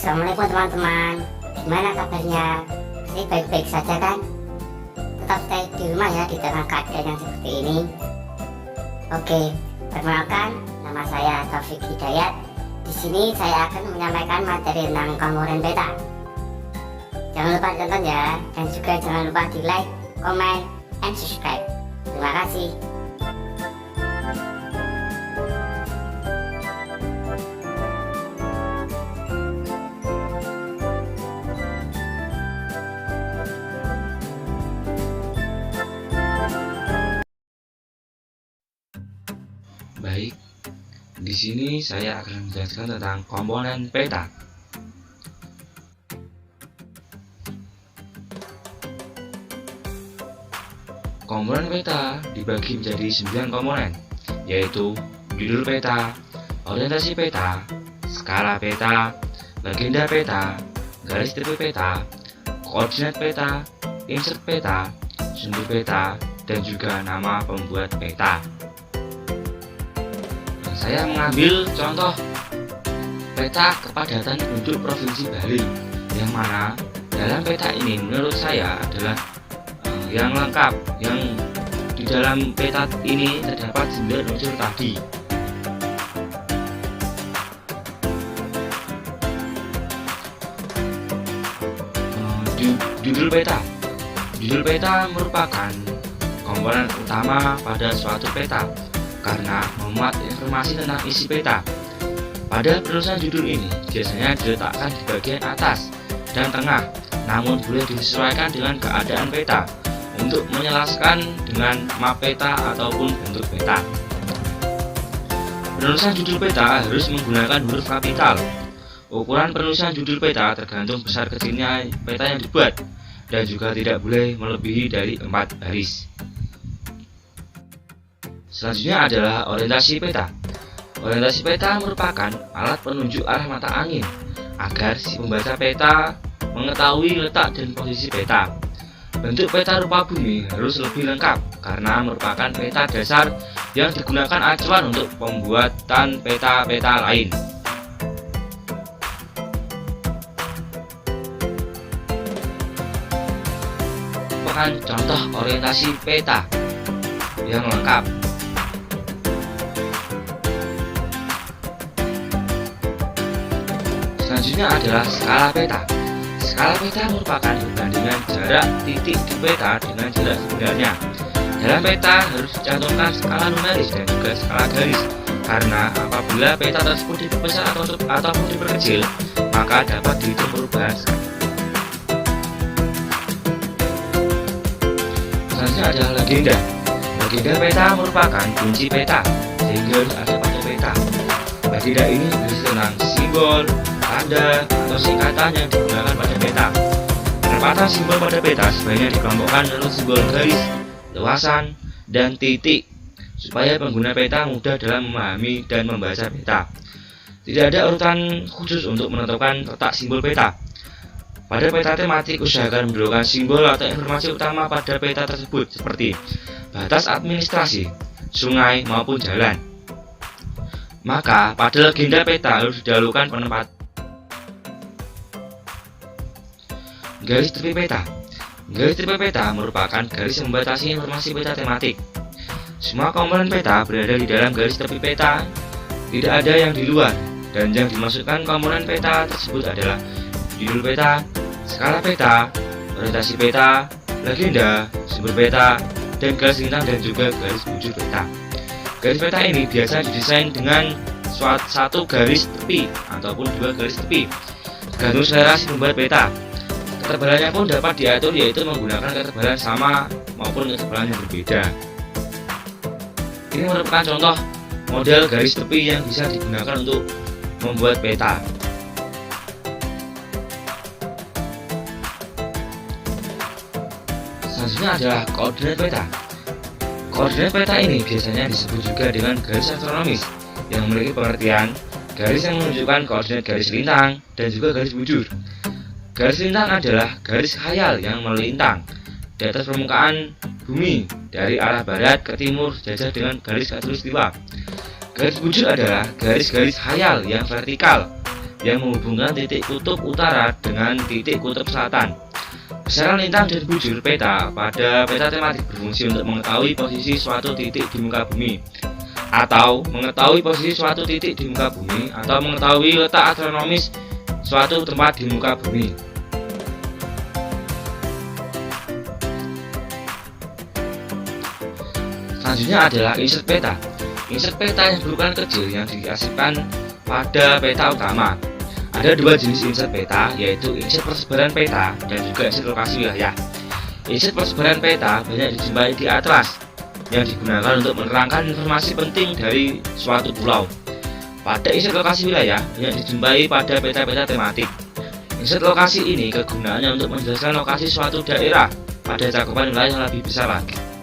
Assalamualaikum teman-teman. Gimana kabarnya? Ini baik-baik saja kan? Tetap stay di rumah ya di tengah keadaan yang seperti ini. Oke, perkenalkan, nama saya Taufik Hidayat. Di sini saya akan menyampaikan materi tentang komponen peta. Jangan lupa tonton ya, dan juga jangan lupa di like, comment, and subscribe. Terima kasih. Baik, di sini saya akan menjelaskan tentang komponen peta. Komponen peta dibagi menjadi 9 komponen, yaitu judul peta, orientasi peta, skala peta, legenda peta, garis tepi peta, koordinat peta, insert peta, sumber peta, dan juga nama pembuat peta. Saya mengambil contoh peta kepadatan penduduk Provinsi Bali, yang mana dalam peta ini menurut saya adalah yang lengkap. Yang di dalam peta ini terdapat 9 unsur tadi. Judul peta. Judul peta merupakan komponen utama pada suatu peta karena memuat informasi tentang isi peta. Pada penulisan judul ini biasanya diletakkan di bagian atas dan tengah, namun boleh disesuaikan dengan keadaan peta untuk menjelaskan dengan map peta ataupun bentuk peta. Penulisan judul peta harus menggunakan huruf kapital. Ukuran penulisan judul peta tergantung besar kecilnya peta yang dibuat, dan juga tidak boleh melebihi dari 4 baris. Selanjutnya adalah orientasi peta. Orientasi peta merupakan alat penunjuk arah mata angin agar si pembaca peta mengetahui letak dan posisi peta. Bentuk peta rupa bumi harus lebih lengkap karena merupakan peta dasar yang digunakan acuan untuk pembuatan peta-peta lain. Merupakan contoh orientasi peta yang lengkap. Selanjutnya adalah skala peta. Skala peta merupakan perbandingan jarak titik di peta dengan jarak sebenarnya. Dalam peta harus dicantumkan skala numeris dan juga skala garis, karena apabila peta tersebut diperbesar ataupun diperkecil, maka dapat dihitung perubahan skala. Selanjutnya adalah legenda. Legenda peta merupakan kunci peta, sehingga harus ada pada peta. Legenda ini berisi tentang simbol, tanda, atau singkatan yang digunakan pada peta. Penempatan simbol pada peta sebaiknya dikelompokkan menurut simbol garis, luasan, dan titik, supaya pengguna peta mudah dalam memahami dan membaca peta. Tidak ada urutan khusus untuk menentukan letak simbol peta. Pada peta tematik, usahakan mendahulukan simbol atau informasi utama pada peta tersebut, seperti batas administrasi, sungai, maupun jalan. Maka pada legenda peta harus didahulukan penempatan garis tepi peta. Garis tepi peta merupakan garis yang membatasi informasi peta tematik. Semua komponen peta berada di dalam garis tepi peta, tidak ada yang di luar, dan yang dimasukkan komponen peta tersebut adalah judul peta, skala peta, orientasi peta, legenda, sumber peta, dan garis lintang dan juga garis bujur peta. Garis peta ini biasa didesain dengan satu garis tepi ataupun 2 garis tepi, tergantung selera si pembuat peta. Ketebalannya pun dapat diatur, yaitu menggunakan ketebalan sama maupun ketebalan yang berbeda. Ini merupakan contoh model garis tepi yang bisa digunakan untuk membuat peta. Selanjutnya adalah koordinat peta. Koordinat peta ini biasanya disebut juga dengan garis astronomis, yang memiliki pengertian garis yang menunjukkan koordinat garis lintang dan juga garis bujur. Garis lintang adalah garis khayal yang melintang di atas permukaan bumi dari arah barat ke timur sejajar dengan garis khatulistiwa. Garis bujur adalah garis-garis khayal yang vertikal yang menghubungkan titik kutub utara dengan titik kutub selatan. Besaran lintang dan bujur peta pada peta tematik berfungsi untuk mengetahui posisi suatu titik di muka bumi, atau mengetahui posisi suatu titik di muka bumi, atau mengetahui letak astronomis suatu tempat di muka bumi. Selanjutnya adalah insert peta. Insert peta yang berukuran kecil yang diasipkan pada peta utama. Ada dua jenis insert peta, yaitu insert persebaran peta dan juga insert lokasi wilayah. Insert persebaran peta banyak dijumpai di atlas, yang digunakan untuk menerangkan informasi penting dari suatu pulau. Pada insert lokasi wilayah banyak dijumpai pada peta-peta tematik. Insert lokasi ini kegunaannya untuk menjelaskan lokasi suatu daerah pada cakupan wilayah yang lebih besar lagi.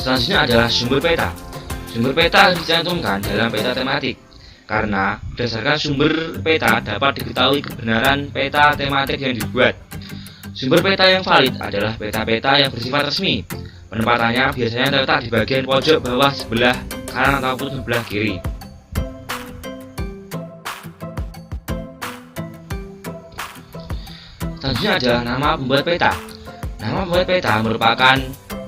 Selanjutnya adalah sumber peta. Sumber peta dicantumkan dalam peta tematik karena berdasarkan sumber peta dapat diketahui kebenaran peta tematik yang dibuat. Sumber peta yang valid adalah peta-peta yang bersifat resmi. Penempatannya biasanya terletak di bagian pojok bawah sebelah kanan ataupun sebelah kiri. Selanjutnya adalah nama pembuat peta. Nama pembuat peta merupakan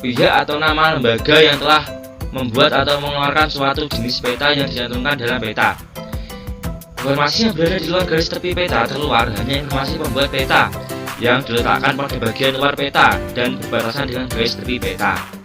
pihak atau nama lembaga yang telah membuat atau mengeluarkan suatu jenis peta yang dicantumkan dalam peta. Informasi yang berada di luar garis tepi peta terluar hanya informasi pembuat peta yang diletakkan pada bagian luar peta dan berbatasan dengan garis tepi peta.